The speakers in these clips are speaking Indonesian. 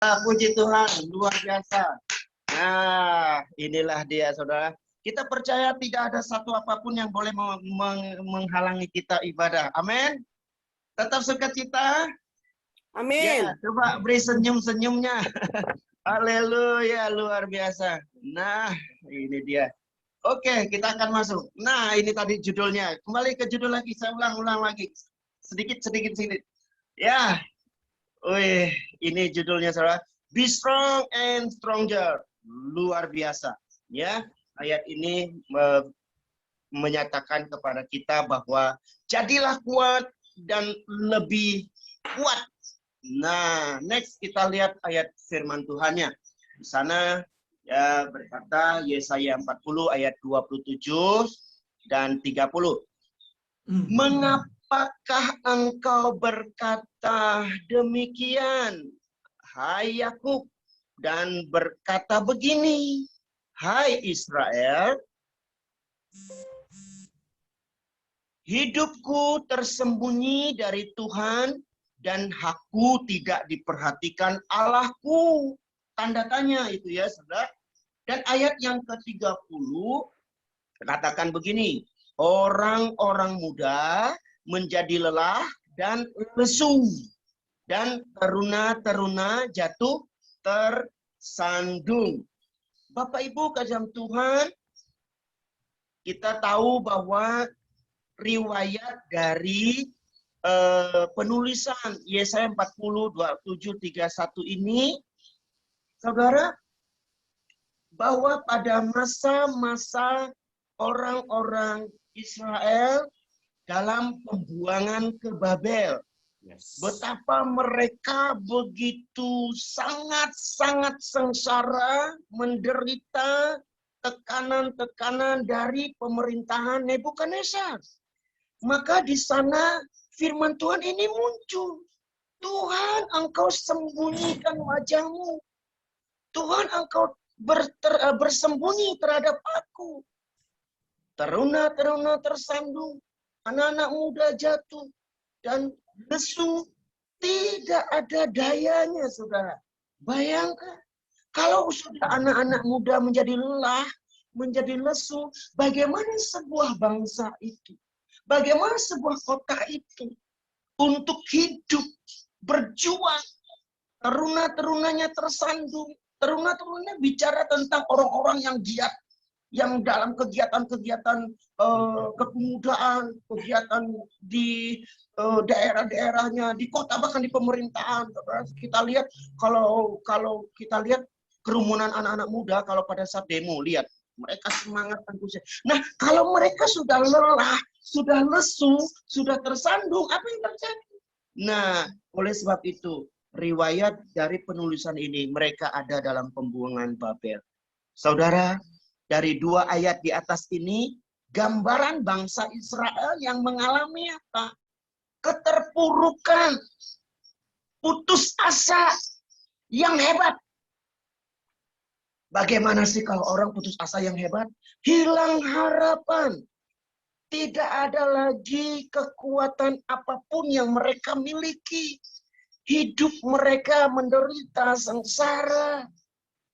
Puji Tuhan, luar biasa. Nah, inilah dia, saudara. Kita percaya tidak ada satu apapun yang boleh menghalangi kita ibadah. Amin. Tetap sukacita. Amin. Ya, coba beri senyum-senyumnya. Haleluya, luar biasa. Nah, ini dia. Oke, kita akan masuk. Nah, ini tadi judulnya. Kembali ke judul lagi, saya ulang-ulang lagi. Sedikit. Ya, wih, ini judulnya, saudara. Be strong and stronger. Luar biasa. Ya, ayat ini menyatakan kepada kita bahwa jadilah kuat dan lebih kuat. Nah, next kita lihat ayat firman Tuhannya. Di sana ya berkata Yesaya 40 ayat 27 dan 30. Mengapakah engkau berkata demikian, hai Yakub, dan berkata begini, hai Israel, hidupku tersembunyi dari Tuhan dan hakku tidak diperhatikan Allahku. Tanda tanya itu ya, saudara. Dan ayat yang ke-30 katakan begini, orang-orang muda menjadi lelah dan lesu, dan teruna-teruna jatuh tersandung. Bapak Ibu kasih Tuhan, kita tahu bahwa riwayat dari penulisan Yesaya 40, 27, 31 ini, saudara, bahwa pada masa-masa orang-orang Israel dalam pembuangan ke Babel, betapa mereka begitu sangat-sangat sengsara, menderita tekanan-tekanan dari pemerintahan Nebukadnezar. Maka di sana firman Tuhan ini muncul. Tuhan, engkau sembunyikan wajahmu. Tuhan, engkau bersembunyi terhadap aku. Teruna-teruna tersandung, anak-anak muda jatuh dan lesu, tidak ada dayanya, saudara. Bayangkan, kalau sudah anak-anak muda menjadi lelah, menjadi lesu, bagaimana sebuah bangsa itu? Bagaimana sebuah kota itu untuk hidup, berjuang? Teruna-terunanya tersandung. Teruna-terunanya bicara tentang orang-orang yang giat, yang dalam kegiatan-kegiatan kepemudaan, kegiatan di daerah-daerahnya, di kota, bahkan di pemerintahan. Kita lihat kalau kita lihat kerumunan anak-anak muda kalau pada saat demo, lihat mereka semangat antusias. Nah, kalau mereka sudah lelah, sudah lesu, sudah tersandung, apa yang terjadi? Nah, oleh sebab itu, riwayat dari penulisan ini, mereka ada dalam pembuangan Babel. Saudara, dari dua ayat di atas ini, gambaran bangsa Israel yang mengalami apa? Keterpurukan, putus asa yang hebat. Bagaimana sih kalau orang putus asa yang hebat? Hilang harapan. Tidak ada lagi kekuatan apapun yang mereka miliki. Hidup mereka menderita, sengsara,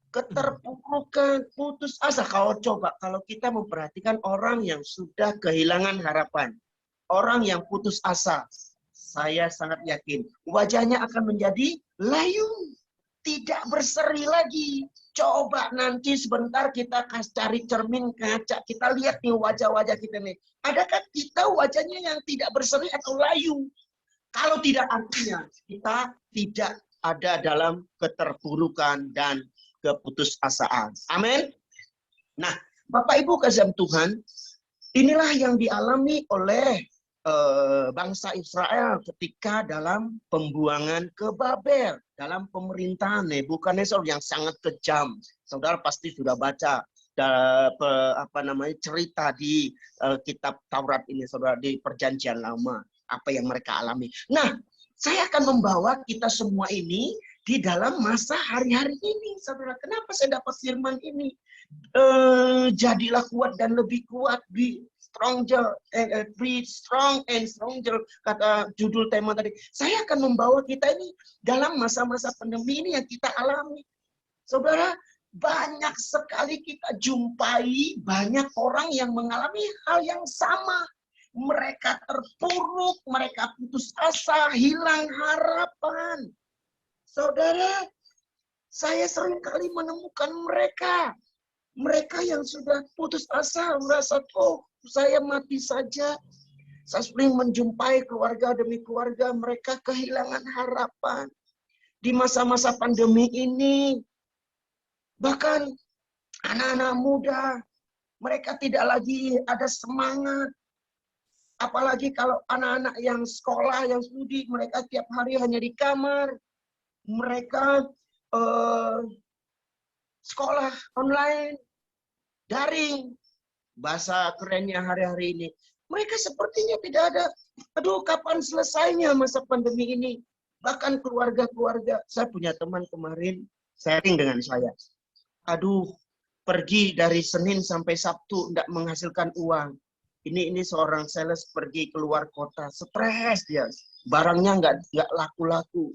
keterpurukan, putus asa. Kalau kita memperhatikan orang yang sudah kehilangan harapan, orang yang putus asa, saya sangat yakin wajahnya akan menjadi layu, tidak berseri lagi. Coba nanti sebentar kita cari cermin kaca, kita lihat nih wajah-wajah kita nih. Adakah kita wajahnya yang tidak berseri atau layu? Kalau tidak, artinya kita tidak ada dalam keterpurukan dan keputusasaan. Amin. Nah, Bapak Ibu kasih Tuhan, inilah yang dialami oleh bangsa Israel ketika dalam pembuangan ke Babel, dalam pemerintahan Nebukadnezar yang sangat kejam. Saudara pasti sudah baca cerita di kitab Taurat ini, saudara, di Perjanjian Lama, apa yang mereka alami. Nah, saya akan membawa kita semua ini di dalam masa hari-hari ini, saudara. Kenapa saya dapat firman ini? Jadilah kuat dan lebih kuat, be strong and stronger, kata judul tema tadi. Saya akan membawa kita ini dalam masa-masa pandemi ini yang kita alami. Saudara, banyak sekali kita jumpai banyak orang yang mengalami hal yang sama. Mereka terpuruk, mereka putus asa, hilang harapan. Saudara, saya seringkali menemukan mereka. Mereka yang sudah putus asa, merasa, oh saya mati saja. Saya sering menjumpai keluarga demi keluarga, mereka kehilangan harapan. Di masa-masa pandemi ini, bahkan anak-anak muda, mereka tidak lagi ada semangat. Apalagi kalau anak-anak yang sekolah, yang studi, mereka tiap hari hanya di kamar. Mereka sekolah online, daring. Bahasa kerennya hari-hari ini. Mereka sepertinya tidak ada, aduh kapan selesainya masa pandemi ini. Bahkan keluarga-keluarga, saya punya teman kemarin sharing dengan saya. Aduh, pergi dari Senin sampai Sabtu tidak menghasilkan uang. Ini seorang sales pergi keluar kota, stres dia. Barangnya nggak laku-laku.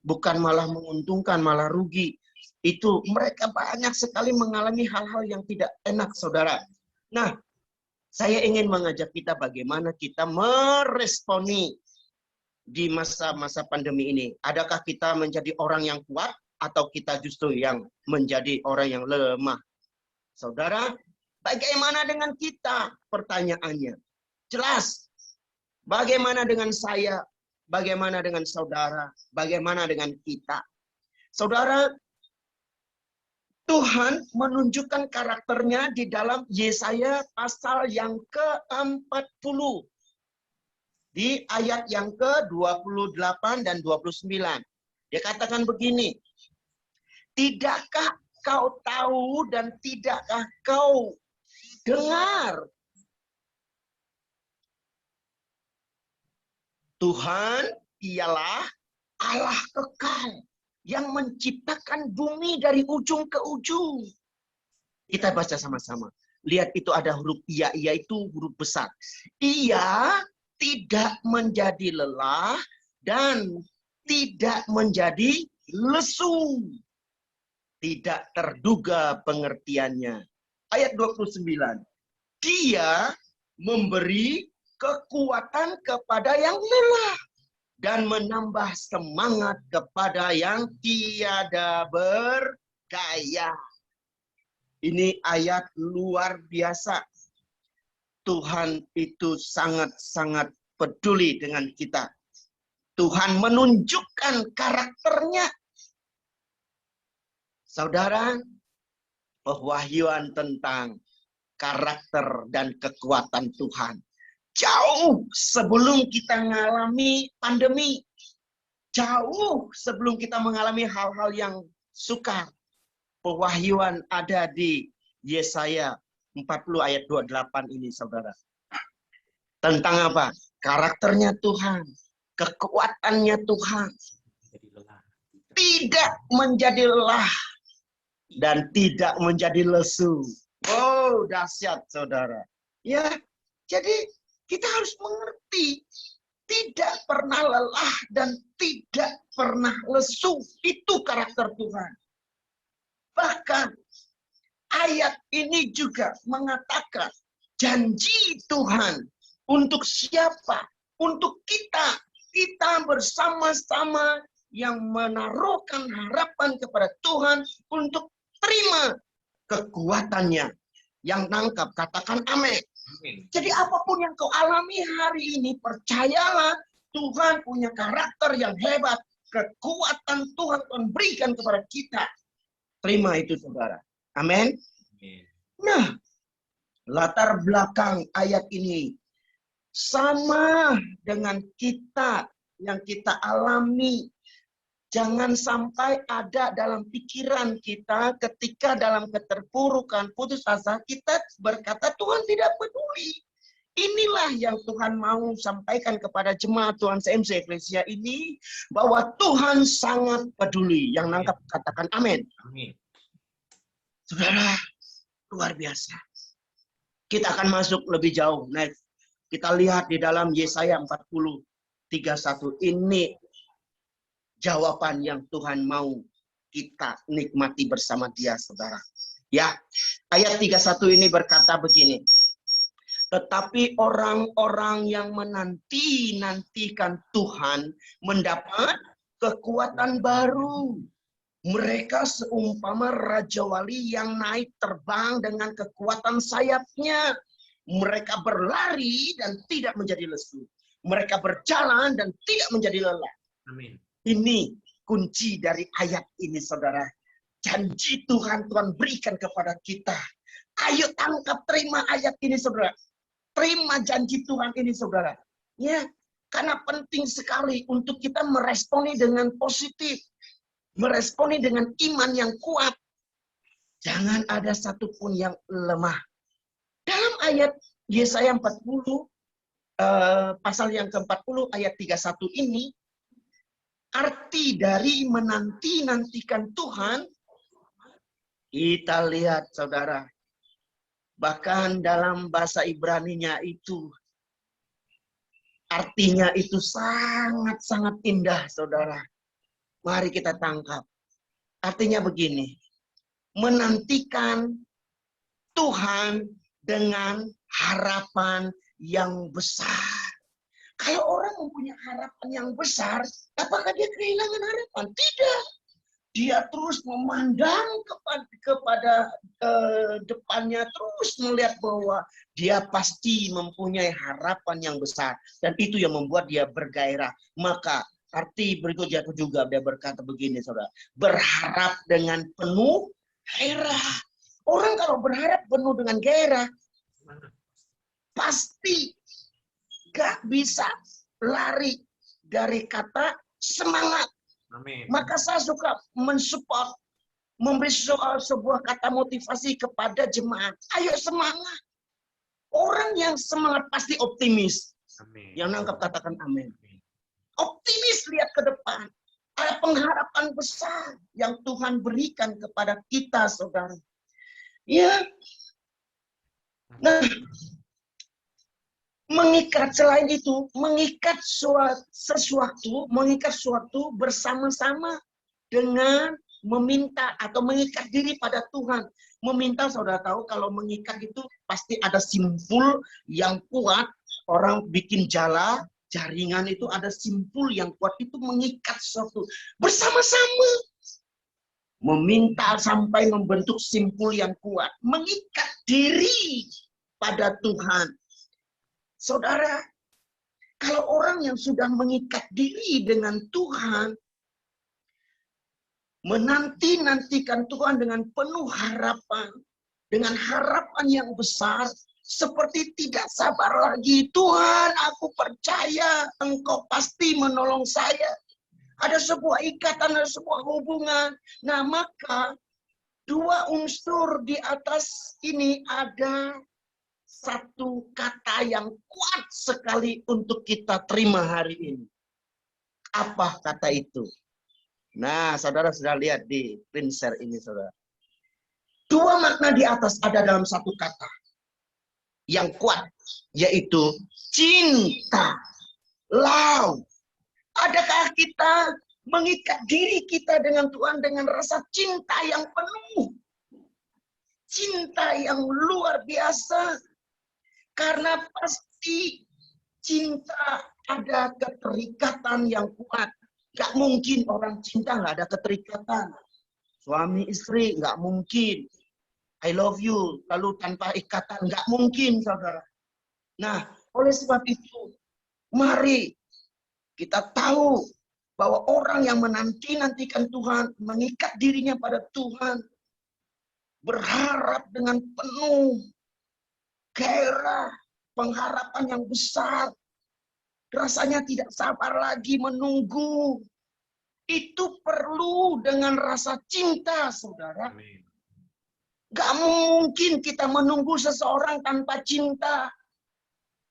Bukan malah menguntungkan, malah rugi. Itu mereka banyak sekali mengalami hal-hal yang tidak enak, saudara. Nah, saya ingin mengajak kita bagaimana kita meresponi di masa-masa pandemi ini. Adakah kita menjadi orang yang kuat atau kita justru yang menjadi orang yang lemah? Saudara, bagaimana dengan kita? Pertanyaannya. Jelas. Bagaimana dengan saya? Bagaimana dengan saudara? Bagaimana dengan kita? Saudara, Tuhan menunjukkan karakternya di dalam Yesaya pasal yang ke-40. Di ayat yang ke-28 dan 29. Dia katakan begini. Tidakkah kau tahu dan tidakkah kau dengar? Tuhan ialah Allah kekal yang menciptakan bumi dari ujung ke ujung. Kita baca sama-sama. Lihat itu ada huruf ia itu huruf besar. Ia tidak menjadi lelah dan tidak menjadi lesu. Tidak terduga pengertiannya. Ayat 29. Dia memberi kekuatan kepada yang lelah dan menambah semangat kepada yang tiada berdaya. Ini ayat luar biasa. Tuhan itu sangat-sangat peduli dengan kita. Tuhan menunjukkan karakternya. Saudara, pewahyuan tentang karakter dan kekuatan Tuhan. Jauh sebelum kita mengalami pandemi. Jauh sebelum kita mengalami hal-hal yang sukar. Pewahyuan ada di Yesaya 40 ayat 28 ini, saudara. Tentang apa? Karakternya Tuhan. Kekuatannya Tuhan. Tidak menjadi lelah. Dan tidak menjadi lesu. Oh, dahsyat, saudara. Ya, jadi kita harus mengerti. Tidak pernah lelah dan tidak pernah lesu. Itu karakter Tuhan. Bahkan ayat ini juga mengatakan janji Tuhan untuk siapa? Untuk kita. Kita bersama-sama yang menaruhkan harapan kepada Tuhan untuk terima kekuatannya. Yang nangkap, katakan amin. Jadi apapun yang kau alami hari ini, percayalah Tuhan punya karakter yang hebat. Kekuatan Tuhan berikan kepada kita. Terima itu, saudara. Amin. Nah, latar belakang ayat ini sama dengan kita yang kita alami. Jangan sampai ada dalam pikiran kita ketika dalam keterpurukan, putus asa, kita berkata Tuhan tidak peduli. Inilah yang Tuhan mau sampaikan kepada jemaat Tuhan CMC Eklesia ini, bahwa Tuhan sangat peduli. Yang nangkap katakan amin. Amin. Saudara, luar biasa. Kita akan masuk lebih jauh. Next. Kita lihat di dalam Yesaya 40:31. Ini jawaban yang Tuhan mau kita nikmati bersama Dia, saudara. Ya, ayat 31 ini berkata begini. Tetapi orang-orang yang menanti-nantikan Tuhan mendapat kekuatan baru. Mereka seumpama Raja Wali yang naik terbang dengan kekuatan sayapnya. Mereka berlari dan tidak menjadi lesu. Mereka berjalan dan tidak menjadi lelah. Amin. Ini kunci dari ayat ini, saudara. Janji Tuhan berikan kepada kita. Ayo tangkap, terima ayat ini, saudara. Terima janji Tuhan ini, saudara. Ya, karena penting sekali untuk kita meresponi dengan positif. Meresponi dengan iman yang kuat. Jangan ada satupun yang lemah. Dalam ayat Yesaya 40, pasal yang ke-40, ayat 31 ini, arti dari menanti-nantikan Tuhan, kita lihat, saudara. Bahkan dalam bahasa Ibraninya itu, artinya itu sangat-sangat indah, saudara. Mari kita tangkap. Artinya begini, menantikan Tuhan dengan harapan yang besar. Kalau orang mempunyai harapan yang besar, apakah dia kehilangan harapan? Tidak. Dia terus memandang kepada depannya, terus melihat bahwa dia pasti mempunyai harapan yang besar. Dan itu yang membuat dia bergairah. Maka arti berikutnya juga dia berkata begini, saudara. Berharap dengan penuh gairah. Orang kalau berharap penuh dengan gairah, pasti gak bisa lari dari kata semangat. Amin. Maka saya suka mensupport, memberi sebuah kata motivasi kepada jemaat. Ayo semangat. Orang yang semangat pasti optimis. Amin. Yang nangkap katakan amin. Optimis, lihat ke depan. Ada pengharapan besar yang Tuhan berikan kepada kita, saudara. Ya. Nah, mengikat selain itu, mengikat sesuatu bersama-sama dengan meminta atau mengikat diri pada Tuhan. Meminta, saudara tahu kalau mengikat itu pasti ada simpul yang kuat. Orang bikin jaringan itu ada simpul yang kuat, itu mengikat sesuatu bersama-sama. Meminta sampai membentuk simpul yang kuat. Mengikat diri pada Tuhan. Saudara, kalau orang yang sudah mengikat diri dengan Tuhan, menanti-nantikan Tuhan dengan penuh harapan, dengan harapan yang besar, seperti tidak sabar lagi. Tuhan, aku percaya Engkau pasti menolong saya. Ada sebuah ikatan, ada sebuah hubungan. Nah, maka dua unsur di atas ini ada satu kata yang kuat sekali untuk kita terima hari ini. Apa kata itu? Nah, saudara sudah lihat di prinser ini, saudara. Dua makna di atas ada dalam satu kata yang kuat, yaitu cinta. Love. Adakah kita mengikat diri kita dengan Tuhan dengan rasa cinta yang penuh? Cinta yang luar biasa. Karena pasti cinta ada keterikatan yang kuat. Gak mungkin orang cinta gak ada keterikatan. Suami istri gak mungkin. I love you, lalu tanpa ikatan. Gak mungkin, saudara. Nah, oleh sebab itu, mari kita tahu bahwa orang yang menanti-nantikan Tuhan, mengikat dirinya pada Tuhan, berharap dengan penuh gairah, pengharapan yang besar, rasanya tidak sabar lagi menunggu. Itu perlu dengan rasa cinta, saudara. Gak mungkin kita menunggu seseorang tanpa cinta.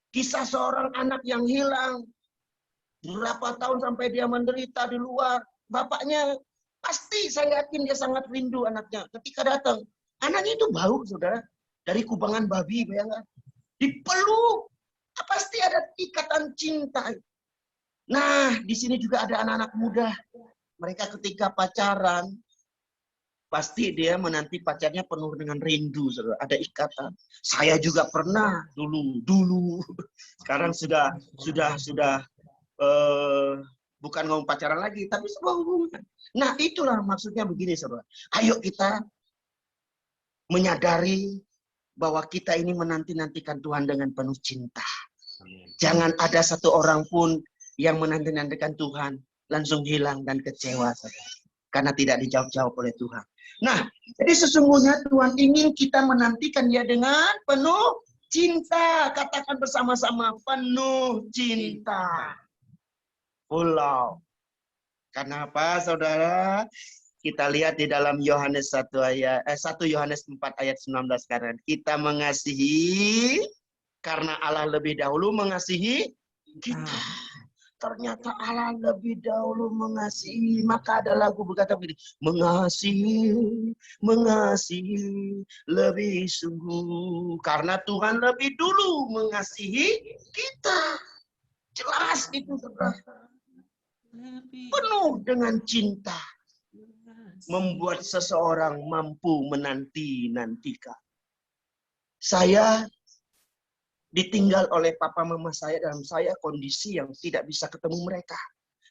Kisah seorang anak yang hilang. Berapa tahun sampai dia menderita di luar. Bapaknya pasti saya yakin dia sangat rindu anaknya. Ketika datang, anaknya itu bau, saudara. Dari kubangan babi, bayangkan. Dipeluk. Pasti ada ikatan cinta. Nah, di sini juga ada anak-anak muda. Mereka ketika pacaran, pasti dia menanti pacarnya penuh dengan rindu, saudara. Ada ikatan. Saya juga pernah dulu. Sekarang sudah bukan ngomong pacaran lagi, tapi sebuah hubungan. Nah, itulah maksudnya begini, saudara. Ayo kita menyadari bahwa kita ini menanti-nantikan Tuhan dengan penuh cinta. Jangan ada satu orang pun yang menanti-nantikan Tuhan langsung hilang dan kecewa, saudara. Karena tidak dijawab-jawab oleh Tuhan. Nah, jadi sesungguhnya Tuhan ingin kita menantikan Dia dengan penuh cinta. Katakan bersama-sama, penuh cinta. Pulau. Kenapa, saudara? Kita lihat di dalam Yohanes 1 Yohanes 4 ayat 19 sekarang. Kita mengasihi karena Allah lebih dahulu mengasihi kita. Ternyata Allah lebih dahulu mengasihi. Maka ada lagu berkata begini, mengasihi lebih sungguh. Karena Tuhan lebih dulu mengasihi kita. Jelas itu, saudara. Penuh dengan cinta. Membuat seseorang mampu menanti-nantikan. Saya ditinggal oleh papa mama saya dalam saya kondisi yang tidak bisa ketemu mereka.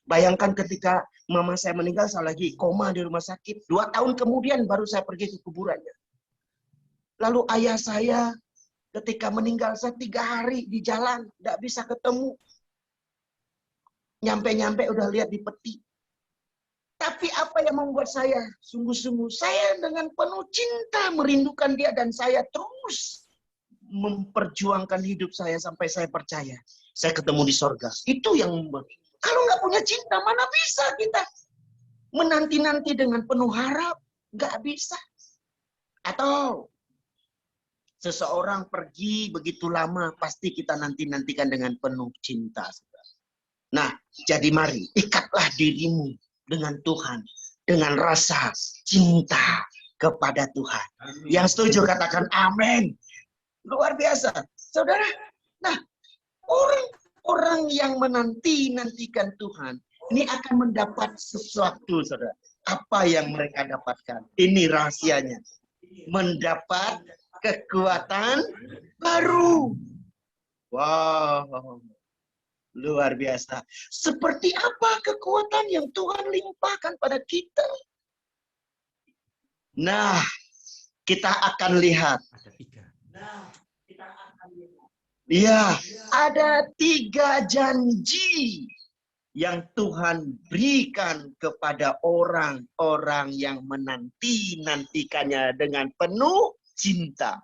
Bayangkan ketika mama saya meninggal, saya lagi koma di rumah sakit. 2 tahun kemudian baru saya pergi ke kuburannya. Lalu ayah saya ketika meninggal, saya 3 hari di jalan, tidak bisa ketemu. Nyampe-nyampe udah lihat di peti. Tapi apa yang membuat saya sungguh-sungguh, saya dengan penuh cinta merindukan dia dan saya terus memperjuangkan hidup saya sampai saya percaya saya ketemu di sorga. Itu yang membuat. Kalau nggak punya cinta, mana bisa kita menanti-nanti dengan penuh harap? Nggak bisa. Atau seseorang pergi begitu lama, pasti kita nanti-nantikan dengan penuh cinta. Nah, jadi mari ikatlah dirimu dengan Tuhan, dengan rasa cinta kepada Tuhan. Amin. Yang setuju katakan amin. Luar biasa, saudara. Nah, orang-orang yang menanti-nantikan Tuhan, ini akan mendapat sesuatu, saudara. Apa yang mereka dapatkan? Ini rahasianya. Mendapat kekuatan baru. Wow. Luar biasa. Seperti apa kekuatan yang Tuhan limpahkan pada kita? Nah, kita akan lihat. Ya, ada 3 janji yang Tuhan berikan kepada orang-orang yang menanti-nantikannya dengan penuh cinta,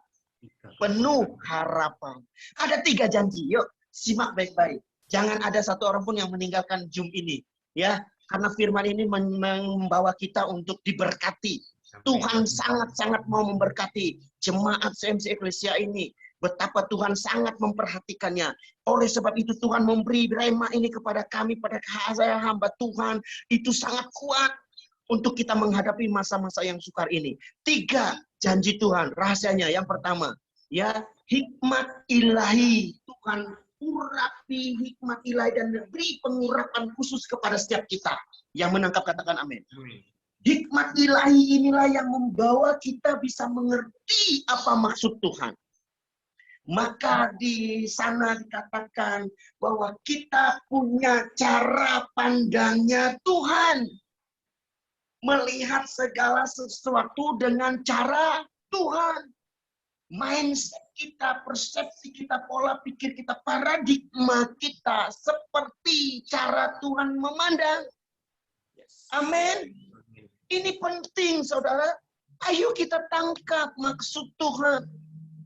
penuh harapan. Ada 3 janji. Yuk, simak baik-baik. Jangan ada satu orang pun yang meninggalkan Zoom ini, ya, karena firman ini membawa kita untuk diberkati. Tuhan sangat-sangat mau memberkati jemaat CMC Eklesia ini. Betapa Tuhan sangat memperhatikannya. Oleh sebab itu Tuhan memberi rema ini kepada kami, pada saya hamba Tuhan. Itu sangat kuat untuk kita menghadapi masa-masa yang sukar ini. 3 janji Tuhan, rahasianya. Yang pertama, ya, hikmat ilahi. Tuhan urapi hikmat ilahi dan beri pengurapan khusus kepada setiap kita. Yang menangkap katakan amin. Hikmat ilahi inilah yang membawa kita bisa mengerti apa maksud Tuhan. Maka di sana dikatakan bahwa kita punya cara pandangnya Tuhan. Melihat segala sesuatu dengan cara Tuhan. Mindset kita, persepsi kita, pola pikir kita, paradigma kita seperti cara Tuhan memandang. Amin. Ini penting, saudara. Ayo kita tangkap maksud Tuhan.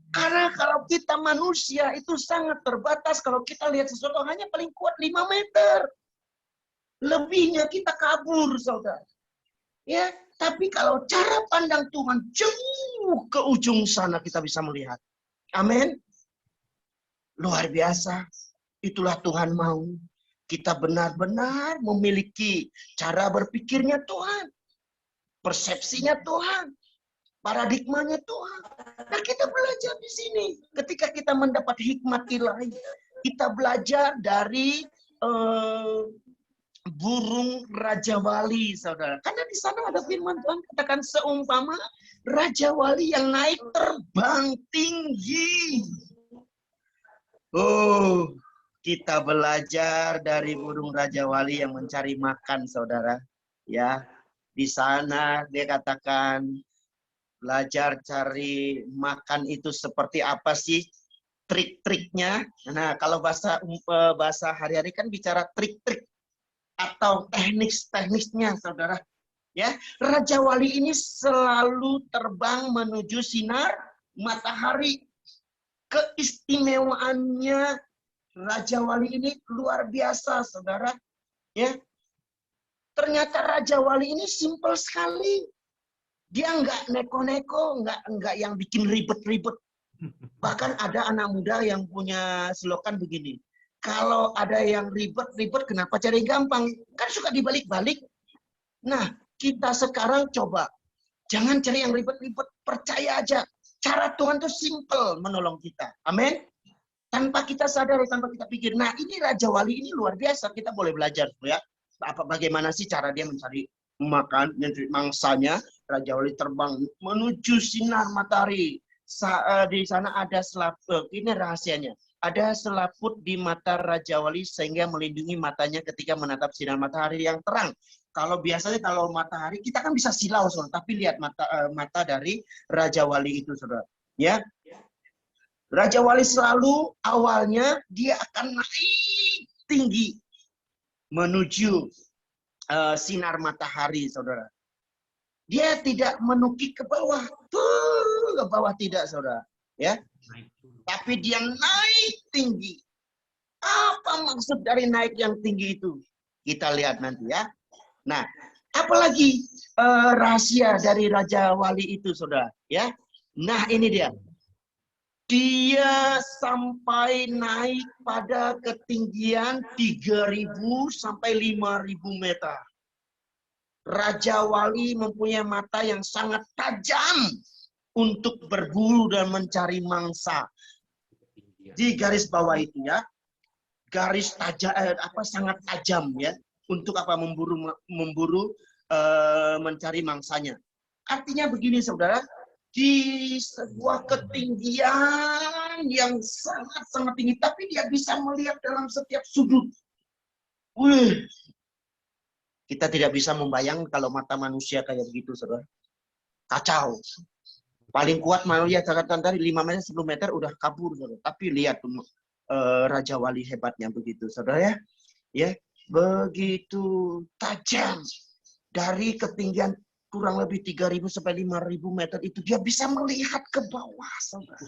Karena kalau kita manusia itu sangat terbatas. Kalau kita lihat sesuatu hanya paling kuat 5 meter. Lebihnya kita kabur, saudara. Ya, tapi kalau cara pandang Tuhan jauh ke ujung sana kita bisa melihat. Amin. Luar biasa. Itulah Tuhan mau. Kita benar-benar memiliki cara berpikirnya Tuhan. Persepsinya Tuhan. Paradigmanya Tuhan. Nah, kita belajar di sini. Ketika kita mendapat hikmat ilahi, kita belajar dari burung Raja Wali, saudara. Karena di sana ada firman Tuhan katakan seumpama Raja Wali yang naik terbang tinggi. Oh, kita belajar dari burung Raja Wali yang mencari makan, saudara. Ya, di sana dia katakan belajar cari makan itu seperti apa sih trik-triknya. Nah, kalau bahasa hari-hari kan bicara trik-trik atau teknik-tekniknya, saudara. Ya, Raja Wali ini selalu terbang menuju sinar matahari. Keistimewaannya Raja Wali ini luar biasa, saudara. Ya, ternyata Raja Wali ini simpel sekali. Dia nggak neko-neko, nggak yang bikin ribet-ribet. Bahkan ada anak muda yang punya slogan begini. Kalau ada yang ribet-ribet, kenapa cari gampang? Kan suka dibalik-balik. Nah, kita sekarang coba. Jangan cari yang ribet-ribet. Percaya aja. Cara Tuhan itu simple menolong kita. Amin. Tanpa kita sadar, tanpa kita pikir. Nah, ini Raja Wali ini luar biasa. Kita boleh belajar, ya. Bagaimana sih cara dia mencari makan, mencari mangsanya. Raja Wali terbang menuju sinar matahari. Di sana ada selaput. Ini rahasianya. Ada selaput di mata Raja Wali sehingga melindungi matanya ketika menatap sinar matahari yang terang. Kalau biasanya kalau matahari kita kan bisa silau, saudara. Tapi lihat mata dari Raja Wali itu, saudara. Ya, Raja Wali selalu awalnya dia akan naik tinggi menuju sinar matahari, saudara. Dia tidak menukik ke bawah, ke bawah tidak, saudara. Ya, tapi dia naik tinggi. Apa maksud dari naik yang tinggi itu? Kita lihat nanti, ya. Nah, apalagi rahasia dari Raja Wali itu, saudara, ya. Nah, ini dia. Dia sampai naik pada ketinggian 3.000 sampai 5.000 meter. Raja Wali mempunyai mata yang sangat tajam untuk berburu dan mencari mangsa. Di garis bawah itu, ya. Garis tajam sangat tajam, ya. Untuk apa? Memburu mencari mangsanya. Artinya begini, saudara, di sebuah ketinggian yang sangat-sangat tinggi, tapi dia bisa melihat dalam setiap sudut. Wih, kita tidak bisa membayangkan kalau mata manusia kayak begitu, saudara. Kacau. Paling kuat mau lihat katakan tadi 5 meter, 10 meter udah kabur, saudara. Tapi lihat Raja Wali hebatnya begitu, saudara, ya. Ya, begitu tajam dari ketinggian kurang lebih 3.000 sampai 5.000 meter itu dia bisa melihat ke bawah, saudara.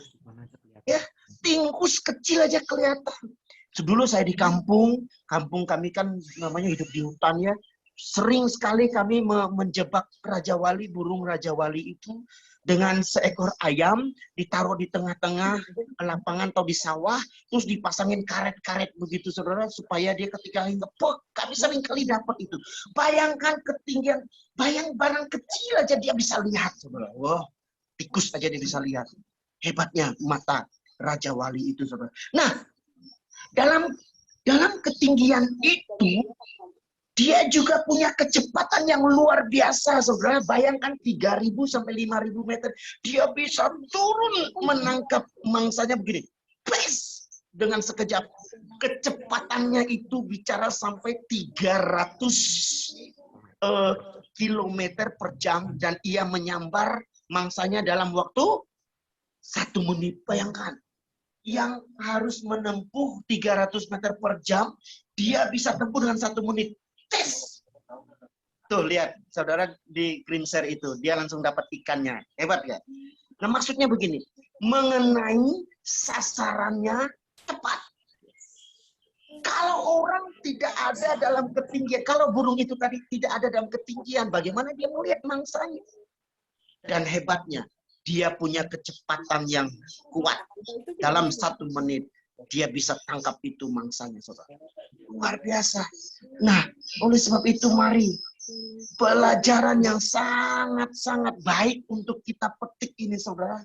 Ya, tikus kecil aja kelihatan. Dulu saya di kampung kami kan namanya hidup di hutan, ya. Sering sekali kami menjebak Raja Wali, burung Raja Wali itu dengan seekor ayam ditaruh di tengah-tengah lapangan atau di sawah, terus dipasangin karet-karet begitu, saudara, supaya dia ketika ngepek, kami sering kali dapat itu. Bayangkan ketinggian, barang kecil aja dia bisa lihat, saudara. Wah, tikus aja dia bisa lihat. Hebatnya mata Raja Wali itu, saudara. Nah, dalam ketinggian itu dia juga punya kecepatan yang luar biasa, saudara. Bayangkan 3.000 sampai 5.000 meter. Dia bisa turun menangkap mangsanya begini. Pes! Dengan sekejap. Kecepatannya itu bicara sampai 300 kilometer per jam. Dan ia menyambar mangsanya dalam waktu 1 menit. Bayangkan. Yang harus menempuh 300 meter per jam, dia bisa tempuh dengan 1 menit. Tes. Tuh, lihat, saudara, di green share itu. Dia langsung dapat ikannya. Hebat, ya? Nah, maksudnya begini. Mengenai sasarannya tepat. Kalau orang tidak ada dalam ketinggian, kalau burung itu tadi tidak ada dalam ketinggian, bagaimana dia melihat mangsanya? Dan hebatnya, dia punya kecepatan yang kuat dalam 1 menit. dia bisa tangkap itu mangsanya, saudara. Luar biasa. Nah, oleh sebab itu mari, pelajaran yang sangat-sangat baik untuk kita petik ini, saudara.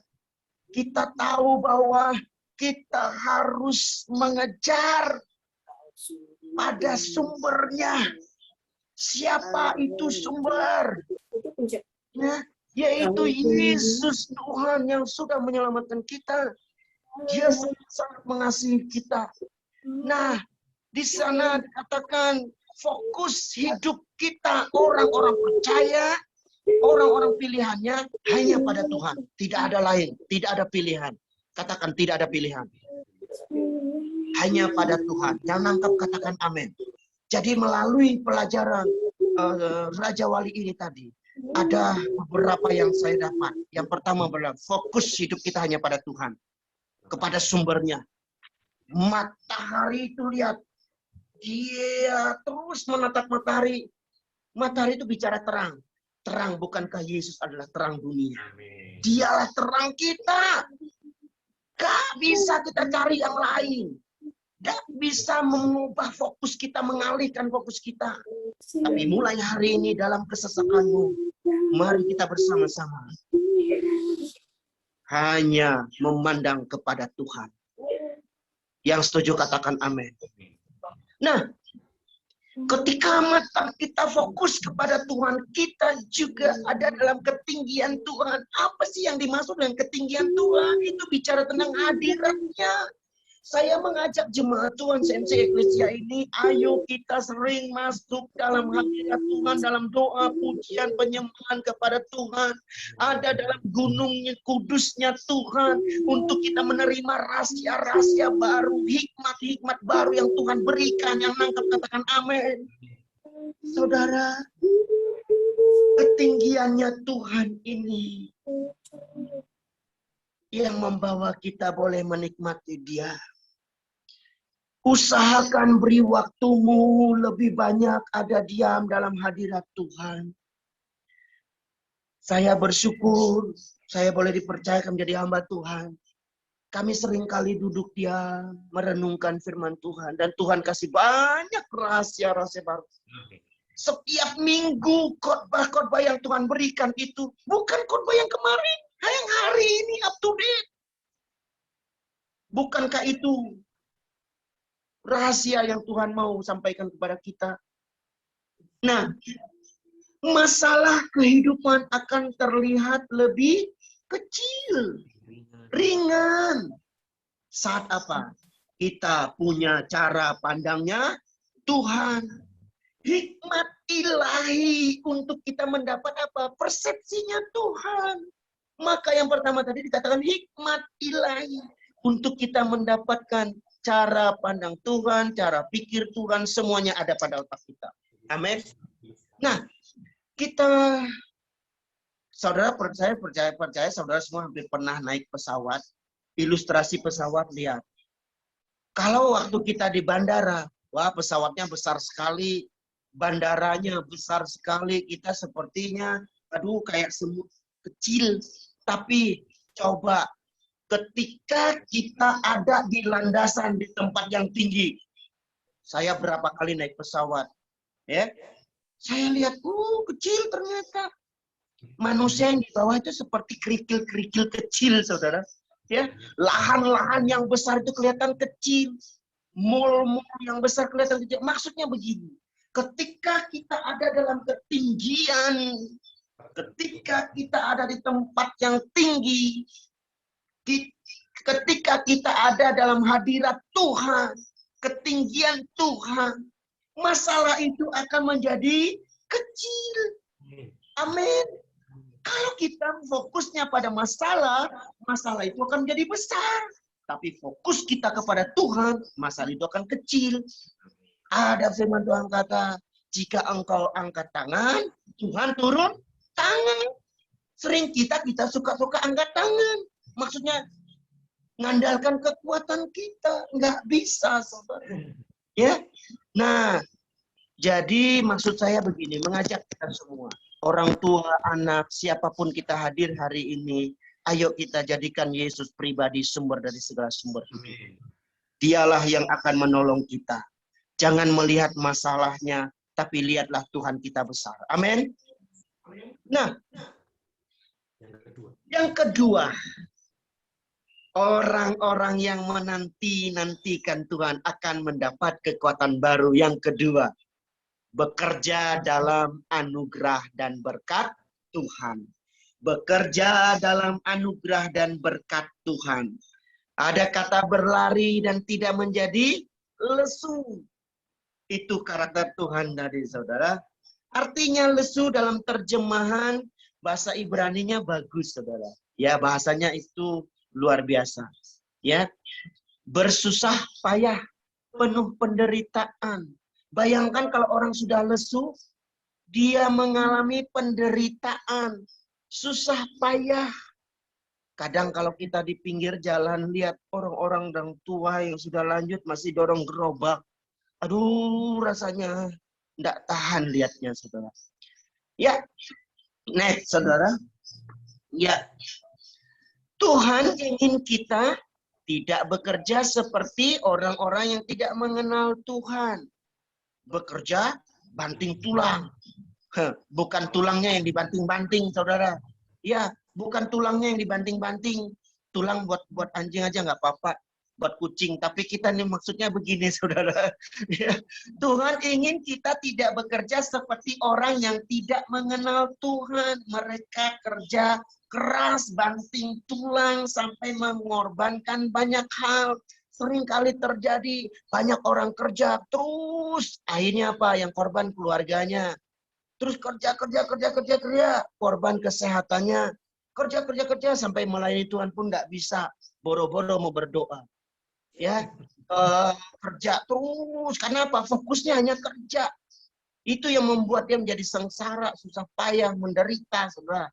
Kita tahu bahwa kita harus mengejar pada sumbernya. Siapa itu sumber? Ya, yaitu Yesus Tuhan yang sudah menyelamatkan kita. Dia sangat mengasihi kita. Nah, di sana dikatakan fokus hidup kita, orang-orang percaya, orang-orang pilihannya hanya pada Tuhan. Tidak ada lain, tidak ada pilihan. Katakan tidak ada pilihan. Hanya pada Tuhan. Yang nangkap katakan amin. Jadi melalui pelajaran Raja Wali ini tadi, ada beberapa yang saya dapat. Yang pertama adalah fokus hidup kita hanya pada Tuhan. Kepada sumbernya. Matahari itu lihat. Dia terus menatap matahari. Matahari itu bicara terang. Terang, bukankah Yesus adalah terang dunia? Dialah terang kita. Gak bisa kita cari yang lain. Gak bisa mengubah fokus kita, mengalihkan fokus kita. Tapi mulai hari ini dalam kesesakanmu, mari kita bersama-sama hanya memandang kepada Tuhan. Yang setuju katakan amin. Nah, ketika mata kita fokus kepada Tuhan, kita juga ada dalam ketinggian Tuhan. Apa sih yang dimaksud dengan ketinggian Tuhan? Itu bicara tentang hadiratnya. Saya mengajak jemaat Tuhan CMC Eklesia ini, ayo kita sering masuk dalam hadirat Tuhan, dalam doa, pujian, penyembahan kepada Tuhan. Ada dalam gunungnya, kudusnya Tuhan, untuk kita menerima rahasia-rahasia baru, hikmat-hikmat baru yang Tuhan berikan, yang nangkap katakan amin. Saudara, ketinggiannya Tuhan ini yang membawa kita boleh menikmati Dia. Usahakan beri waktumu lebih banyak ada diam dalam hadirat Tuhan. Saya bersyukur, saya boleh dipercayakan menjadi hamba Tuhan. Kami seringkali duduk diam, merenungkan firman Tuhan. Dan Tuhan kasih banyak rahasia-rahasia baru. Setiap minggu khotbah-khotbah yang Tuhan berikan itu bukan khotbah yang kemarin, yang hari ini up to date. Bukankah itu rahasia yang Tuhan mau sampaikan kepada kita? Nah, masalah kehidupan akan terlihat lebih kecil, ringan. Saat apa? Kita punya cara pandangnya Tuhan. Hikmat ilahi untuk kita mendapat apa? Persepsinya Tuhan. Maka yang pertama tadi dikatakan hikmat ilahi. Untuk kita mendapatkan cara pandang Tuhan, cara pikir Tuhan, semuanya ada pada otak kita. Amin. Nah, kita, saudara percaya, saudara semua hampir pernah naik pesawat. Ilustrasi pesawat, lihat. Kalau waktu kita di bandara, wah pesawatnya besar sekali, bandaranya besar sekali, kita sepertinya, aduh kayak semut kecil. Tapi coba, ketika kita ada di landasan di tempat yang tinggi, saya berapa kali naik pesawat, ya, saya lihat, kecil ternyata. Manusia yang di bawah itu seperti kerikil-kerikil kecil, saudara. Ya, lahan-lahan yang besar itu kelihatan kecil, mall-mall yang besar kelihatan kecil. Maksudnya begini, ketika kita ada dalam ketinggian, ketika kita ada di tempat yang tinggi, ketika kita ada dalam hadirat Tuhan, ketinggian Tuhan, masalah itu akan menjadi kecil. Amin. Kalau kita fokusnya pada masalah, masalah itu akan menjadi besar. Tapi fokus kita kepada Tuhan, masalah itu akan kecil. Ada firman Tuhan kata, jika engkau angkat tangan, Tuhan turun tangan. Sering kita suka-suka angkat tangan. Maksudnya mengandalkan kekuatan kita, nggak bisa, saudara. Ya, nah, jadi maksud saya begini, mengajak kita semua, orang tua, anak, siapapun kita hadir hari ini, ayo kita jadikan Yesus pribadi sumber dari segala sumber hidup. Dialah yang akan menolong kita. Jangan melihat masalahnya, tapi lihatlah Tuhan kita besar. Amin. Nah, yang kedua, orang-orang yang menanti-nantikan Tuhan akan mendapat kekuatan baru. Yang kedua, bekerja dalam anugerah dan berkat Tuhan. Bekerja dalam anugerah dan berkat Tuhan. Ada kata berlari dan tidak menjadi lesu. Itu karakter Tuhan tadi, saudara. Artinya lesu dalam terjemahan bahasa Ibraninya bagus, saudara. Ya, bahasanya itu luar biasa. Ya, bersusah payah, penuh penderitaan. Bayangkan kalau orang sudah lesu, dia mengalami penderitaan, susah payah. Kadang kalau kita di pinggir jalan lihat orang-orang yang tua yang sudah lanjut masih dorong gerobak. Aduh, rasanya tidak tahan lihatnya, saudara. Ya, next, saudara. Ya, Tuhan ingin kita tidak bekerja seperti orang-orang yang tidak mengenal Tuhan. Bekerja banting tulang. Bukan tulangnya yang dibanting-banting, saudara. Ya, bukan tulangnya yang dibanting-banting. Tulang buat anjing aja nggak apa-apa. Buat kucing. Tapi kita nih maksudnya begini, saudara. Ya, Tuhan ingin kita tidak bekerja seperti orang yang tidak mengenal Tuhan. Mereka kerja keras, banting tulang, sampai mengorbankan banyak hal. Seringkali terjadi banyak orang kerja terus, akhirnya apa? Yang korban keluarganya. Terus kerja, korban kesehatannya. Kerja sampai melayani Tuhan pun nggak bisa. Boro-boro mau berdoa. Ya, kerja terus. Karena apa? Fokusnya hanya kerja. Itu yang membuat dia menjadi sengsara, susah payah, menderita, saudara.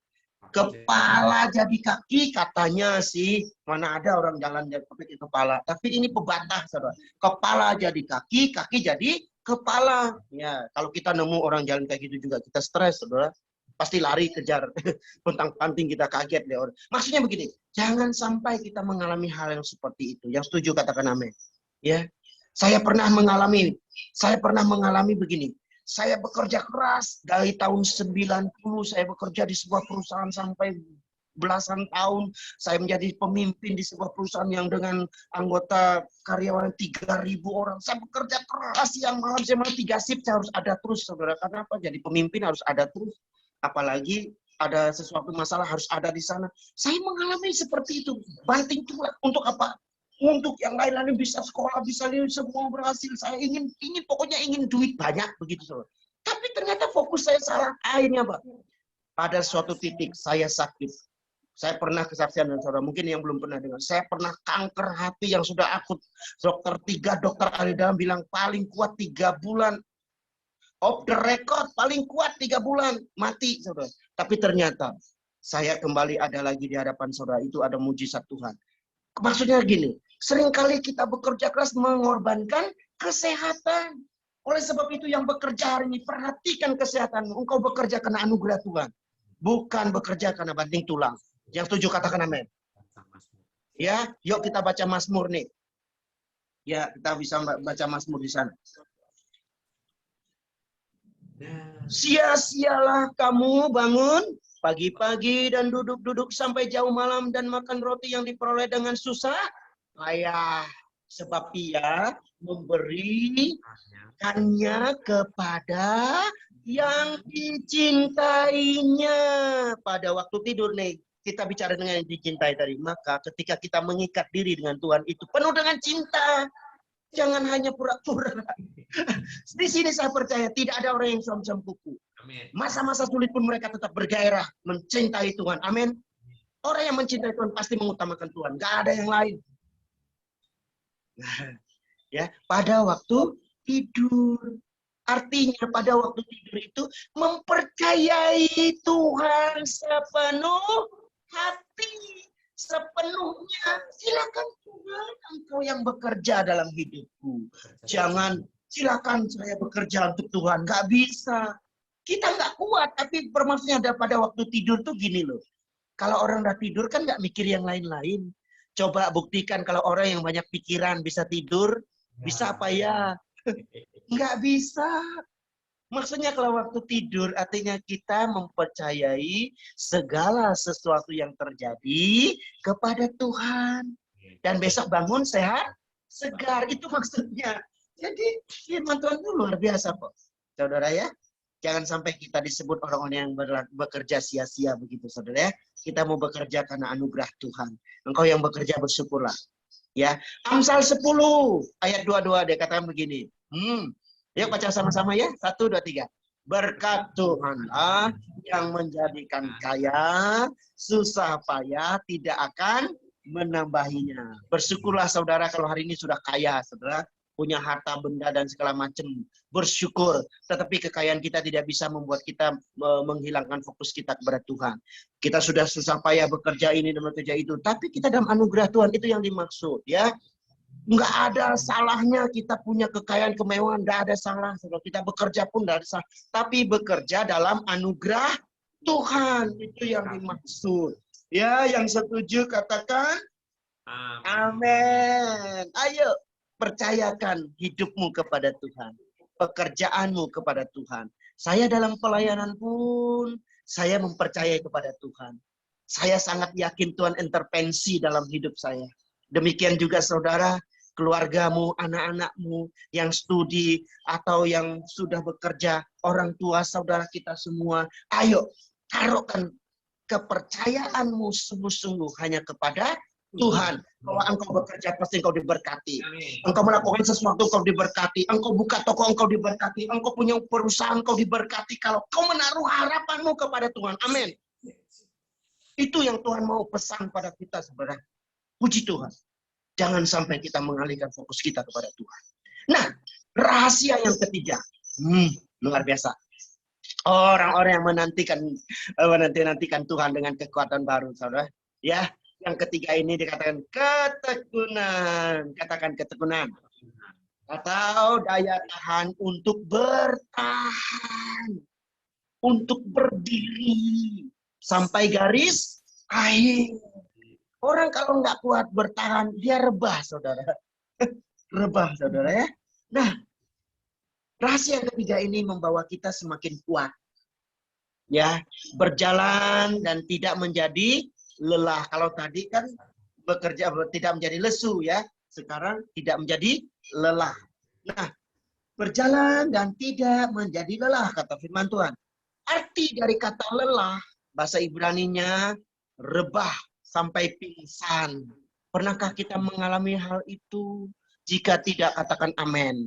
Kepala jadi kaki katanya sih, mana ada orang jalan pakai kepala. Tapi ini pebantah, saudara. Kepala jadi kaki, kaki jadi kepala. Ya, kalau kita nemu orang jalan kayak gitu juga kita stres, saudara. Pasti lari kejar, pontang-panting kita kaget deh orang. Maksudnya begini, jangan sampai kita mengalami hal yang seperti itu. Yang setuju katakan amin. Ya, saya pernah mengalami begini. Saya bekerja keras dari tahun 90, saya bekerja di sebuah perusahaan sampai belasan tahun. Saya menjadi pemimpin di sebuah perusahaan yang dengan anggota karyawan 3.000 orang. Saya bekerja keras siang malam, saya malam 3 shift, saya harus ada terus, saudara. Karena apa? Jadi pemimpin harus ada terus. Apalagi ada sesuatu masalah harus ada di sana. Saya mengalami seperti itu. Banting tulang untuk apa? Untuk yang lain-lain bisa sekolah, bisa semua berhasil. Saya pokoknya ingin duit banyak begitu, saudara. Tapi ternyata fokus saya salah. Akhirnya, Pak, pada suatu titik saya sakit. Saya pernah kesaksian dengan saudara, mungkin yang belum pernah dengar. Saya pernah kanker hati yang sudah akut. Dokter ahli dalam bilang paling kuat 3 bulan. Off the record, paling kuat 3 bulan. Mati, saudara. Tapi ternyata saya kembali ada lagi di hadapan saudara. Itu ada mujizat Tuhan. Maksudnya gini, seringkali kita bekerja keras mengorbankan kesehatan. Oleh sebab itu yang bekerja hari ini, perhatikan kesehatan. Engkau bekerja karena anugerah Tuhan. Bukan bekerja karena banting tulang. Yang setuju katakan amin. Ya, yuk kita baca Mazmur nih. Ya, kita bisa baca Mazmur di sana. Sia-sialah kamu bangun pagi-pagi dan duduk-duduk sampai jauh malam dan makan roti yang diperoleh dengan susah payah. Sebab ia memberikannya kepada yang dicintainya. Pada waktu tidur nih, kita bicara dengan yang dicintai tadi. Maka ketika kita mengikat diri dengan Tuhan itu penuh dengan cinta. Jangan hanya pura-pura. Di sini saya percaya tidak ada orang yang suam-suam kuku. Masa-masa sulit pun mereka tetap bergairah mencintai Tuhan. Amin. Orang yang mencintai Tuhan pasti mengutamakan Tuhan. Gak ada yang lain. Nah, ya, pada waktu tidur. Artinya pada waktu tidur itu mempercayai Tuhan sepenuh hati. Sepenuhnya. Silakan Tuhan, Engkau yang bekerja dalam hidupku. Jangan silakan saya bekerja untuk Tuhan. Nggak bisa. Kita nggak kuat, tapi bermaksudnya ada pada waktu tidur tuh gini loh. Kalau orang udah tidur kan nggak mikir yang lain-lain. Coba buktikan kalau orang yang banyak pikiran bisa tidur. Bisa apa ya? Nggak bisa. Maksudnya kalau waktu tidur artinya kita mempercayai segala sesuatu yang terjadi kepada Tuhan. Dan besok bangun sehat, segar. Itu maksudnya. Jadi firman Tuhan itu luar biasa kok. Saudara ya. Jangan sampai kita disebut orang-orang yang bekerja sia-sia begitu saudara ya. Kita mau bekerja karena anugerah Tuhan. Engkau yang bekerja bersyukurlah. Ya, Amsal 10 ayat 22 dia katakan begini. Yuk baca sama-sama ya. 1, 2, 3. Berkat Tuhanlah yang menjadikan kaya, susah payah tidak akan menambahinya. Bersyukurlah saudara kalau hari ini sudah kaya, saudara. Punya harta benda dan segala macam. Bersyukur. Tetapi kekayaan kita tidak bisa membuat kita menghilangkan fokus kita kepada Tuhan. Kita sudah susah payah bekerja ini dan bekerja itu. Tapi kita dalam anugerah Tuhan, itu yang dimaksud ya. Nggak ada salahnya kita punya kekayaan kemewahan, nggak ada salah. Kalau kita bekerja pun nggak ada salah. Tapi bekerja dalam anugerah Tuhan, itu yang dimaksud. Ya, yang setuju katakan amin. Ayo, percayakan hidupmu kepada Tuhan. Pekerjaanmu kepada Tuhan. Saya dalam pelayanan pun, saya mempercayai kepada Tuhan. Saya sangat yakin Tuhan intervensi dalam hidup saya. Demikian juga saudara, keluargamu, anak-anakmu yang studi atau yang sudah bekerja, orang tua saudara kita semua. Ayo, taruhkan kepercayaanmu sungguh-sungguh hanya kepada Tuhan. Bahwa engkau bekerja pasti engkau diberkati. Engkau melakukan sesuatu engkau diberkati. Engkau buka toko engkau diberkati. Engkau punya perusahaan engkau diberkati. Kalau kau menaruh harapanmu kepada Tuhan. Amin. Itu yang Tuhan mau pesan pada kita saudara. Puji Tuhan. Jangan sampai kita mengalihkan fokus kita kepada Tuhan. Nah, rahasia yang ketiga. Luar biasa. Orang-orang yang menanti-nantikan Tuhan dengan kekuatan baru, saudara. Ya, yang ketiga ini dikatakan ketekunan. Katakan ketekunan. Atau daya tahan untuk bertahan. Untuk berdiri. Sampai garis akhir. Orang kalau nggak kuat bertahan, dia rebah, saudara. Rebah, saudara ya. Nah, rahasia yang ketiga ini membawa kita semakin kuat. Ya, berjalan dan tidak menjadi lelah. Kalau tadi kan bekerja tidak menjadi lesu ya. Sekarang tidak menjadi lelah. Nah, berjalan dan tidak menjadi lelah kata firman Tuhan. Arti dari kata lelah bahasa Ibraninya rebah sampai pingsan. Pernahkah kita mengalami hal itu? Jika tidak, katakan amin.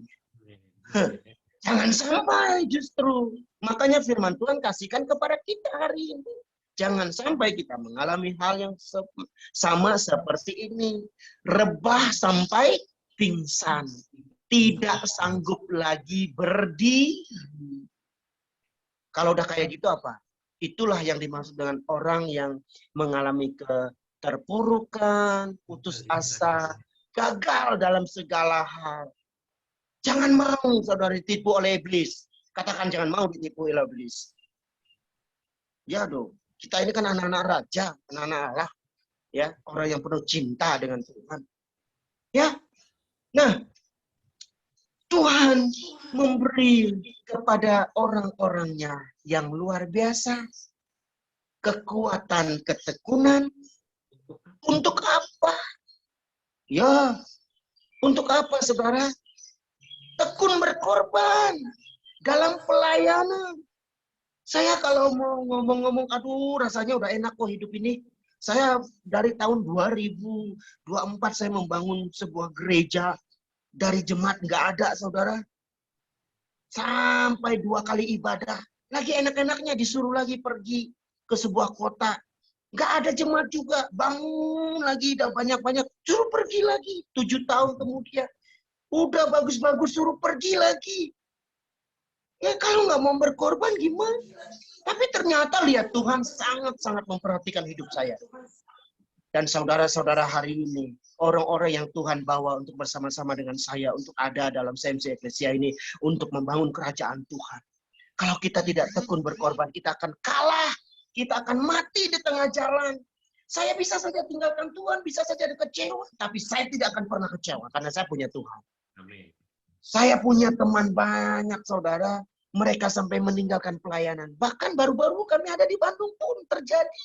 Jangan sampai justru. Makanya firman Tuhan kasihkan kepada kita hari ini. Jangan sampai kita mengalami hal yang sama seperti ini. Rebah sampai pingsan. Tidak sanggup lagi berdiri. Kalau udah kayak gitu apa? Itulah yang dimaksud dengan orang yang mengalami keterpurukan, putus asa, gagal dalam segala hal. Jangan mau saudara ditipu oleh iblis. Katakan jangan mau ditipu oleh iblis. Ya dong, kita ini kan anak-anak raja, anak-anak Allah. Ya, orang yang penuh cinta dengan Tuhan. Ya, nah Tuhan memberi kepada orang-orangnya yang luar biasa kekuatan ketekunan. Untuk apa? Ya, untuk apa saudara? Tekun berkorban dalam pelayanan. Saya kalau mau ngomong-ngomong, aduh rasanya udah enak kok hidup ini. Saya dari tahun 2024 saya membangun sebuah gereja. Dari jemaat nggak ada saudara. Sampai 2 kali ibadah. Lagi enak-enaknya disuruh lagi pergi ke sebuah kota. Nggak ada jemaat juga. Bangun lagi, udah banyak-banyak. Suruh pergi lagi. 7 tahun kemudian. Udah bagus-bagus, suruh pergi lagi. Ya kalau nggak mau berkorban gimana? Tapi ternyata lihat Tuhan sangat-sangat memperhatikan hidup saya. Dan saudara-saudara hari ini, orang-orang yang Tuhan bawa untuk bersama-sama dengan saya, untuk ada dalam CMC Eklesia ini, untuk membangun kerajaan Tuhan. Kalau kita tidak tekun berkorban, kita akan kalah. Kita akan mati di tengah jalan. Saya bisa saja tinggalkan Tuhan, bisa saja kecewa, tapi saya tidak akan pernah kecewa karena saya punya Tuhan. Amin. Saya punya teman banyak, saudara. Mereka sampai meninggalkan pelayanan. Bahkan baru-baru kami ada di Bandung pun terjadi.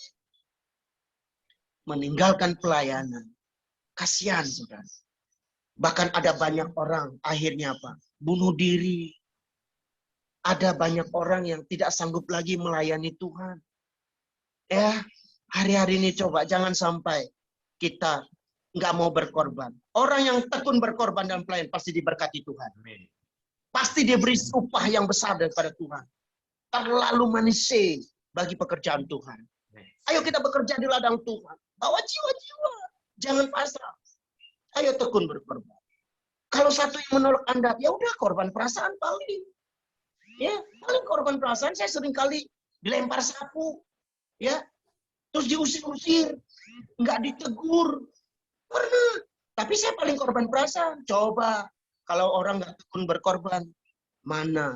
Meninggalkan pelayanan. Kasihan, saudara. Bahkan ada banyak orang akhirnya apa? Bunuh diri. Ada banyak orang yang tidak sanggup lagi melayani Tuhan. Ya, hari-hari ini coba jangan sampai kita nggak mau berkorban. Orang yang tekun berkorban dalam pelayanan pasti diberkati Tuhan. Amin. Pasti diberi upah yang besar daripada Tuhan. Terlalu manis bagi pekerjaan Tuhan. Ayo kita bekerja di ladang Tuhan. Bawa jiwa-jiwa. Jangan pasrah. Ayo tekun berkorban. Kalau satu yang menolak Anda, ya udah korban perasaan paling. Ya, paling korban perasaan saya sering kali dilempar sapu. Ya, terus diusir-usir. Nggak ditegur. Pernah. Tapi saya paling korban perasaan. Coba. Kalau orang nggak tekun berkorban, mana?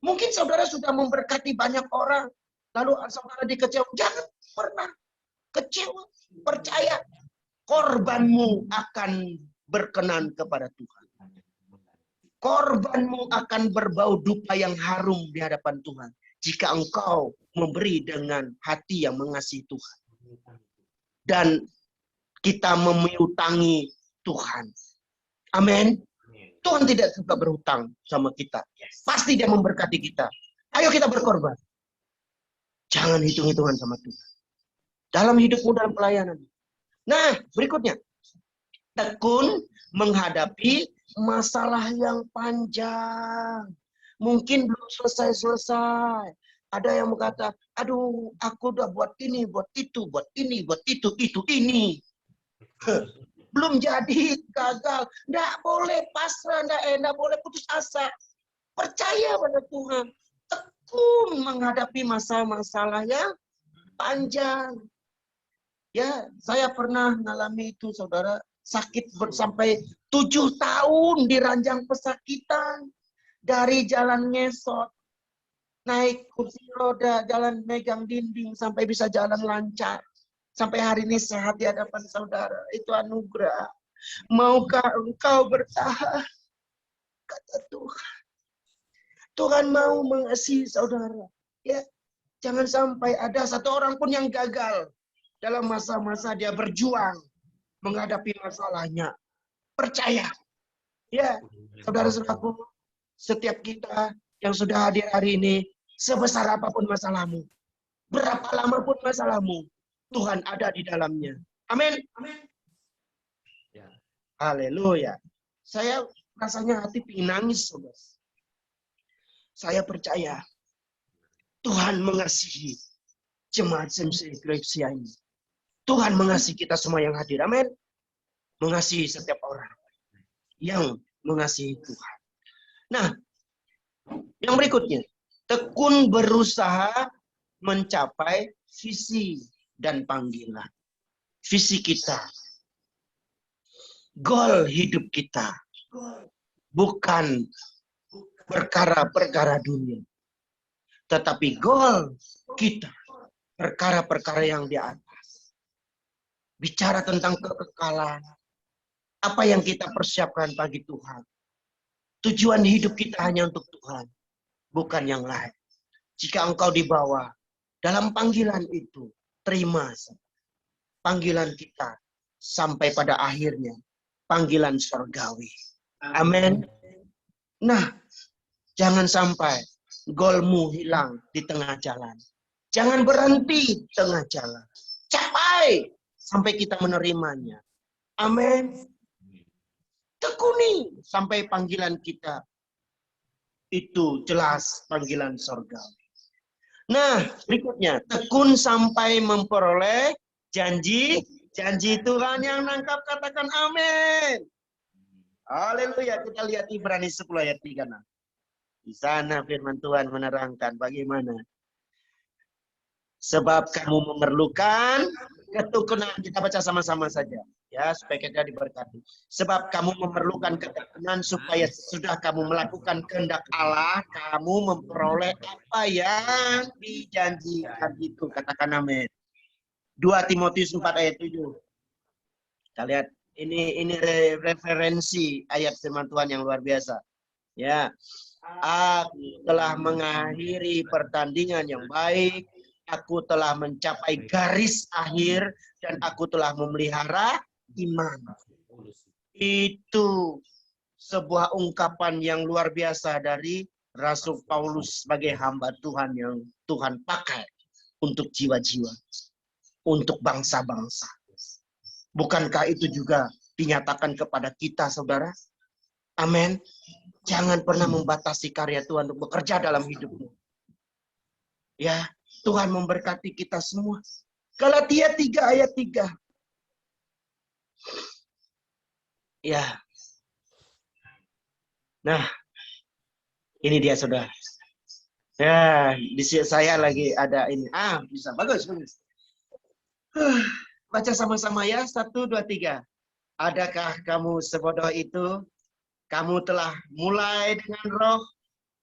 Mungkin saudara sudah memberkati banyak orang, lalu saudara dikecewa. Jangan pernah kecewa. Percaya, korbanmu akan berkenan kepada Tuhan. Korbanmu akan berbau dupa yang harum di hadapan Tuhan. Jika engkau memberi dengan hati yang mengasihi Tuhan. Dan kita memiutangi Tuhan. Amin. Tuhan tidak suka berhutang sama kita. Pasti dia memberkati kita. Ayo kita berkorban. Jangan hitung-hitungan sama Tuhan. Dalam hidupmu, dalam pelayanan. Nah, berikutnya. Tekun menghadapi masalah yang panjang. Mungkin belum selesai-selesai. Ada yang berkata, aduh, aku udah buat ini, buat itu, buat ini, buat itu, ini. Belum jadi, gagal. Nggak boleh pasrah, nggak boleh putus asa. Percaya pada Tuhan. Tekun menghadapi masalah-masalah yang panjang. Ya, saya pernah mengalami itu, saudara. Sakit sampai 7 tahun di ranjang pesakitan. Dari jalan ngesot, naik kursi roda, jalan megang dinding, sampai bisa jalan lancar. Sampai hari ini sehat di hadapan saudara. Itu anugerah. Maukah engkau bertahan? Kata Tuhan. Tuhan mau mengasihi saudara. Ya, jangan sampai ada satu orang pun yang gagal dalam masa-masa dia berjuang menghadapi masalahnya. Percaya. Ya, saudara-saudaraku, setiap kita yang sudah hadir hari ini, sebesar apapun masalahmu, berapa lama pun masalahmu, Tuhan ada di dalamnya. Amin. Amin. Ya. Haleluya. Saya rasanya hati pengen nangis, saudara. Saya percaya Tuhan mengasihi jemaat SMC Eklesia ini. Tuhan mengasihi kita semua yang hadir. Amin. Mengasihi setiap orang yang mengasihi Tuhan. Nah, yang berikutnya, tekun berusaha mencapai visi dan panggilan. Visi kita. Goal hidup kita. Bukan perkara-perkara dunia. Tetapi goal kita. Perkara-perkara yang di atas. Bicara tentang kekekalan. Apa yang kita persiapkan bagi Tuhan. Tujuan hidup kita hanya untuk Tuhan. Bukan yang lain. Jika engkau dibawa dalam panggilan itu, terima panggilan kita sampai pada akhirnya panggilan surgawi. Amin. Nah, jangan sampai goalmu hilang di tengah jalan. Jangan berhenti di tengah jalan. Capai sampai kita menerimanya. Amin. Tekuni sampai panggilan kita itu jelas panggilan surgawi. Nah, berikutnya, tekun sampai memperoleh janji Tuhan yang nangkap, katakan amin. Haleluya, kita lihat Ibrani 10 ayat 3. Di sana firman Tuhan menerangkan bagaimana. Sebab kamu memerlukan ketekunan, kita baca sama-sama saja. Ya, supaya kita diberkati. Sebab kamu memerlukan ketekunan supaya sudah kamu melakukan kehendak Allah, kamu memperoleh apa yang dijanjikan itu. Katakan amin. 2 Timotius 4 ayat 7. Kita lihat ini referensi ayat firman Tuhan yang luar biasa. Ya. Aku telah mengakhiri pertandingan yang baik, aku telah mencapai garis akhir, dan aku telah memelihara iman. Itu sebuah ungkapan yang luar biasa dari Rasul Paulus sebagai hamba Tuhan yang Tuhan pakai untuk jiwa-jiwa, untuk bangsa-bangsa. Bukankah itu juga dinyatakan kepada kita, saudara? Amin. Jangan pernah membatasi karya Tuhan untuk bekerja dalam hidupmu. Ya, Tuhan memberkati kita semua. Galatia 3 ayat 3. Ya. Nah, ini dia, saudara. Ya, di sini saya lagi ada ini. Bisa. Bagus. Baca sama-sama ya. 1, 2, 3. Adakah kamu sebodoh itu? Kamu telah mulai dengan roh.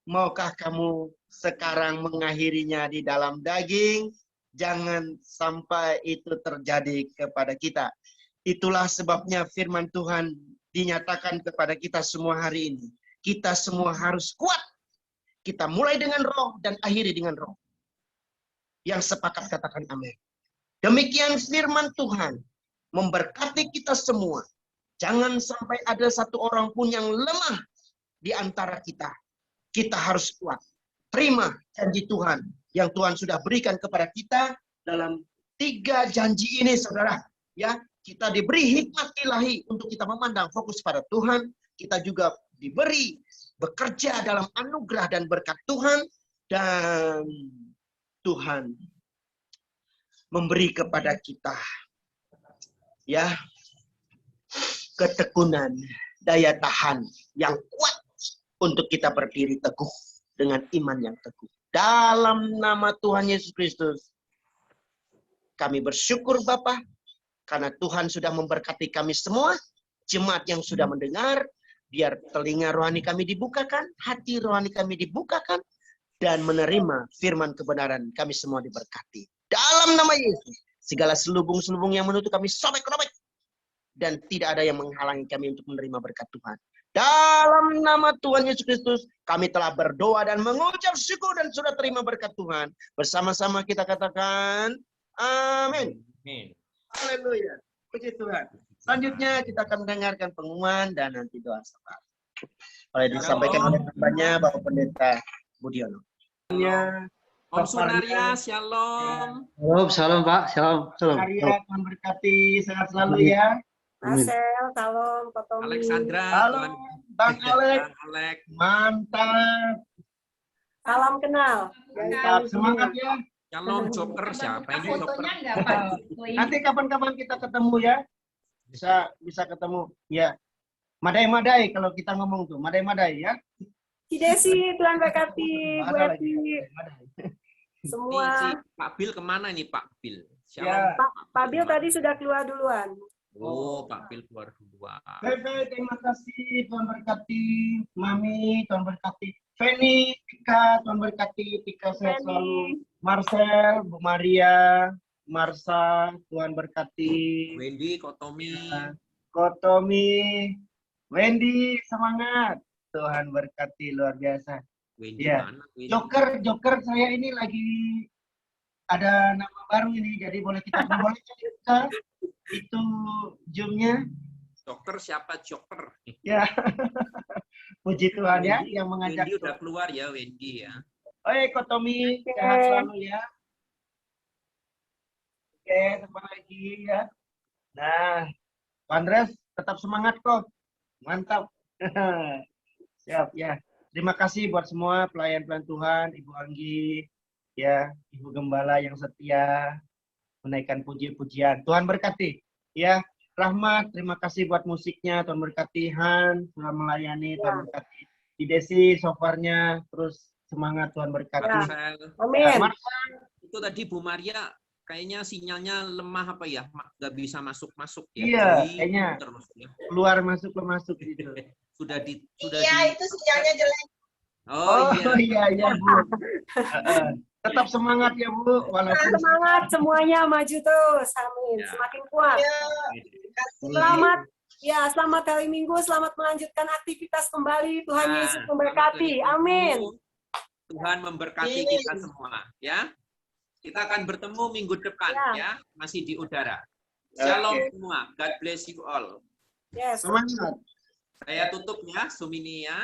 Maukah kamu sekarang mengakhirinya di dalam daging? Jangan sampai itu terjadi kepada kita. Itulah sebabnya firman Tuhan dinyatakan kepada kita semua hari ini. Kita semua harus kuat. Kita mulai dengan roh dan akhiri dengan roh. Yang sepakat katakan amin. Demikian firman Tuhan memberkati kita semua. Jangan sampai ada satu orang pun yang lemah di antara kita. Kita harus kuat. Terima janji Tuhan yang Tuhan sudah berikan kepada kita dalam 3 janji ini, saudara. Ya, kita diberi hikmat ilahi untuk kita memandang fokus pada Tuhan. Kita juga diberi bekerja dalam anugerah dan berkat Tuhan. Dan Tuhan memberi kepada kita, ya, ketekunan, daya tahan yang kuat untuk kita berdiri teguh dengan iman yang teguh. Dalam nama Tuhan Yesus Kristus, kami bersyukur Bapa, karena Tuhan sudah memberkati kami semua, jemaat yang sudah mendengar, biar telinga rohani kami dibukakan, hati rohani kami dibukakan, dan menerima firman kebenaran kami semua diberkati. Dalam nama Yesus, segala selubung-selubung yang menutup kami sobek-robek, dan tidak ada yang menghalangi kami untuk menerima berkat Tuhan. Dalam nama Tuhan Yesus Kristus, kami telah berdoa dan mengucap syukur dan sudah terima berkat Tuhan. Bersama-sama kita katakan, amin. Haleluya. Puji Tuhan. Selanjutnya kita akan mendengarkan pengumuman dan nanti doa syafaat. Oleh disampaikan oleh hambanya Bapak Pendeta Budiono. Om Sunaria, shalom. Shalom Pak, shalom. Maria Tuhan berkati, sehat selalu ya. Marcel, salam, Pak Tommy. Alexandra, Halo, Bang Alex. Alex. Mantap. Salam kenal. Mantap, semangat ya. Shalom, Joker siapa ini Joker? Nanti kapan-kapan kita ketemu ya. Bisa ketemu ya. Madai-madai kalau kita ngomong tuh, madai-madai ya. Ci Desi, Tuhan berkati, Bu Ada lagi. Eti, semua. Si Pak Bil kemana nih Pak Bil? Shalom. Ya. Pak Bil tadi sudah keluar duluan. Oh, Pak Bil keluar duluan. Bebe, terima kasih, Tuhan berkati. Mami, Tuhan berkati. Feni, Tika, Tuhan berkati. Tika sehat selalu. Marcel, Bu Maria, Marsa, Tuhan berkati. Wendy, Kotomi. Kotomi, Wendy, semangat. Tuhan berkati luar biasa. Wendy Ya. mana? Wendy? Joker saya ini lagi ada nama baru ini, jadi boleh kita boleh cerita itu Zoom-nya. Joker siapa Joker? Ya. Puji Tuhan ya yang mengajak. Wendy udah keluar ya Wendy ya. Oi Kotomi, sehat selalu ya. Oke, apa lagi ya. Nah, Pak Andres tetap semangat kok. Mantap. Siap ya. Terima kasih buat semua pelayan-pelayan Tuhan, Ibu Anggi, ya, Ibu Gembala yang setia menaikkan puji-pujian. Tuhan berkati. Ya, Rahmat, terima kasih buat musiknya. Tuhan berkati. Han sudah melayani. Tuhan berkati. Di Desi sofarnya terus semangat, Tuhan berkati. Marcel. Amin. Itu tadi Bu Maria kayaknya sinyalnya lemah apa ya? Nggak bisa masuk-masuk ya. Iya, Jadi, kayaknya. terus ya. Keluar masuk gitu. Sudah Iya, itu sinyalnya jelek. Oh iya. Iya Bu. Tetap semangat ya Bu, walaupun Semangat semuanya maju terus. Amin. Ya. Semakin kuat. Selamat selamat hari Minggu, selamat melanjutkan aktivitas kembali. Tuhan Nah, Yesus memberkati. Amin. Tuhan memberkati Amin. kita semua, ya. Kita akan bertemu minggu depan, ya, masih di udara. Shalom semua. God bless you all. Yes. semangat. Saya tutup ya, Zoom ini ya.